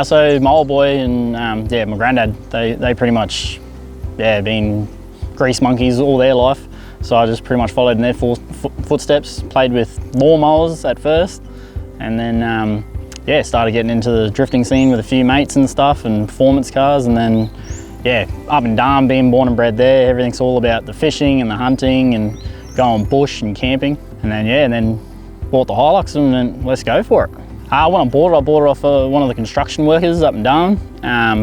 So my old boy and yeah, my granddad, they pretty much, yeah, been grease monkeys all their life. So I just pretty much followed in their footsteps, played with lawnmowers at first, and then yeah, started getting into the drifting scene with a few mates and stuff and performance cars, and then yeah, up in Darm, being born and bred there, everything's all about the fishing and the hunting and going bush and camping. And then yeah, and then bought the Hilux and then let's go for it. When I bought it off one of the construction workers up in Darm,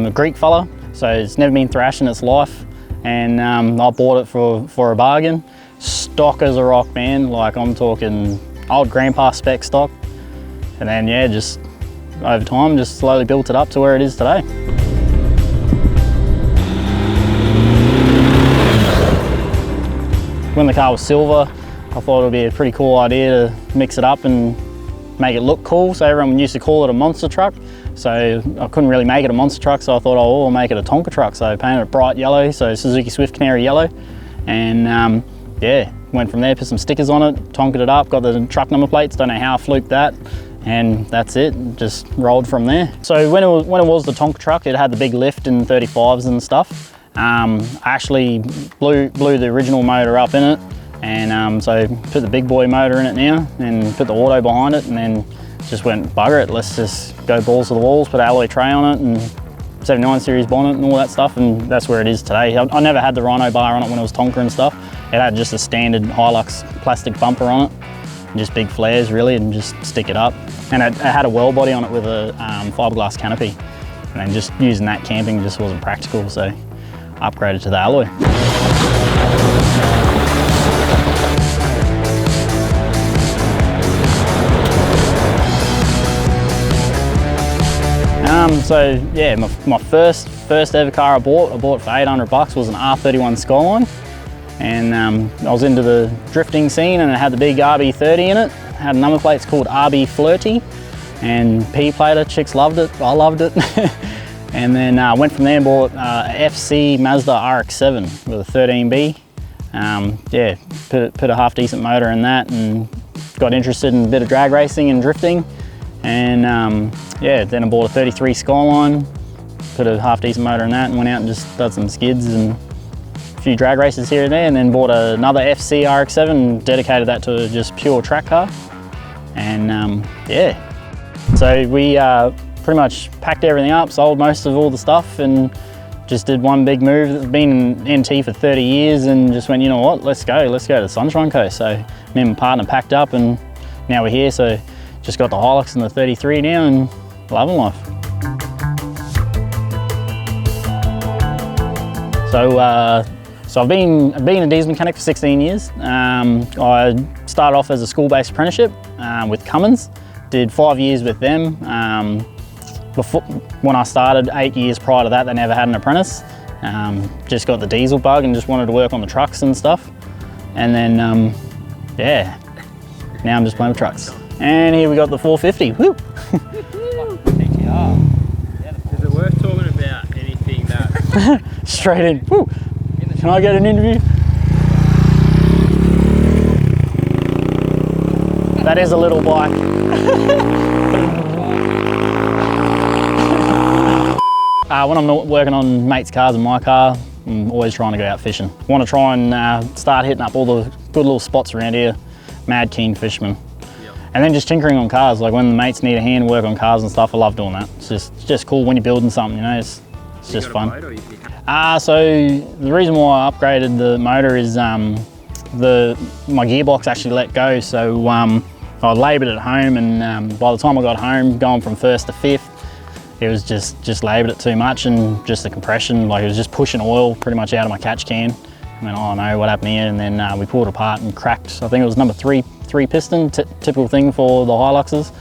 a Greek fella, so it's never been thrashed in its life, and I bought it for a bargain. Stock as a rock, man, like I'm talking old grandpa spec stock. And then yeah, just over time, just slowly built it up to where it is today. When the car was silver, I thought it would be a pretty cool idea to mix it up and make it look cool. So everyone used to call it a monster truck. So I couldn't really make it a monster truck, so I thought, oh, I'll make it a Tonka truck. So I painted it bright yellow, so Suzuki Swift Canary yellow. And yeah, went from there, put some stickers on it, tonked it up, got the truck number plates, don't know how I fluked that. And that's it, just rolled from there. So when it was the Tonka truck, it had the big lift and 35s and stuff. I actually blew the original motor up in it, and so put the big boy motor in it now and put the auto behind it, and then just went bugger it, let's just go balls to the walls, put an alloy tray on it and 79 series bonnet and all that stuff, and that's where it is today. I never had the Rhino bar on it when it was Tonka and stuff. It had just a standard Hilux plastic bumper on it, and just big flares really, and just stick it up. And it had a well body on it with a fiberglass canopy, and then just using that camping just wasn't practical, so upgraded to the alloy. So yeah, my first ever car I bought for $800, was an R31 Skyline, and I was into the drifting scene, and it had the big RB30 in it. It had number plates called RB Flirty, and P-plater, chicks loved it, I loved it. And then went from there and bought FC Mazda RX-7 with a 13B. Yeah, put a half decent motor in that, and got interested in a bit of drag racing and drifting. And yeah, then I bought a 33 Skyline, put a half decent motor in that, and went out and just did some skids and a few drag races here and there, and then bought another FC RX-7 and dedicated that to just pure track car. And yeah, so we pretty much packed everything up, sold most of all the stuff, and just did one big move. Been in NT for 30 years, and just went, you know what, let's go to the Sunshine Coast. So me and my partner packed up, and now we're here. So just got the Hilux and the 33 now, and loving life. So I've been a diesel mechanic for 16 years. I started off as a school-based apprenticeship with Cummins. Did 5 years with them. Before, when I started, 8 years prior to that, they never had an apprentice. Just got the diesel bug and just wanted to work on the trucks and stuff. And then, yeah, now I'm just playing with trucks. And here we got the 450, woo! Is it worth talking about anything that... Straight in, woo! Can I get an interview? That is a little bike. When I'm not working on mates' cars and my car, I'm always trying to go out fishing. I want to try and start hitting up all the good little spots around here. Mad keen fisherman. Yep. And then just tinkering on cars, like when the mates need a hand work on cars and stuff, I love doing that. It's just cool when you're building something, you know, it's just fun. So the reason why I upgraded the motor is my gearbox actually let go, so I laboured at home, and by the time I got home, going from first to fifth, it was just laboured it too much, and just the compression, like it was just pushing oil pretty much out of my catch can. And then, oh no, what happened here? And then we pulled it apart and cracked, I think it was number three piston, typical thing for the Hiluxes.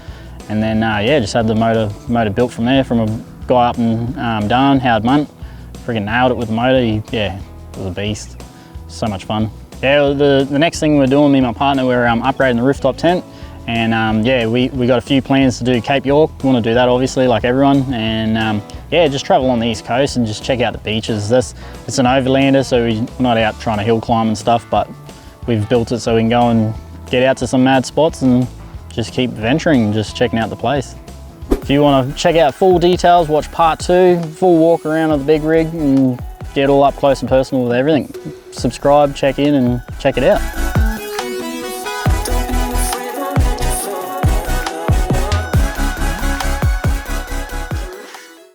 And then yeah, just had the motor built from there from a guy up in Darn, Howard Munt. Freaking nailed it with the motor. Yeah, it was a beast. So much fun. Yeah, the next thing we're doing, me and my partner, we're upgrading the rooftop tent. And yeah, we got a few plans to do Cape York. We want to do that obviously, like everyone. And yeah, just travel on the East Coast and just check out the beaches. It's an overlander, so we're not out trying to hill climb and stuff, but we've built it so we can go and get out to some mad spots and just keep venturing, just checking out the place. If you want to check out full details, watch part 2, full walk around of the big rig and get all up close and personal with everything. Subscribe, check in and check it out.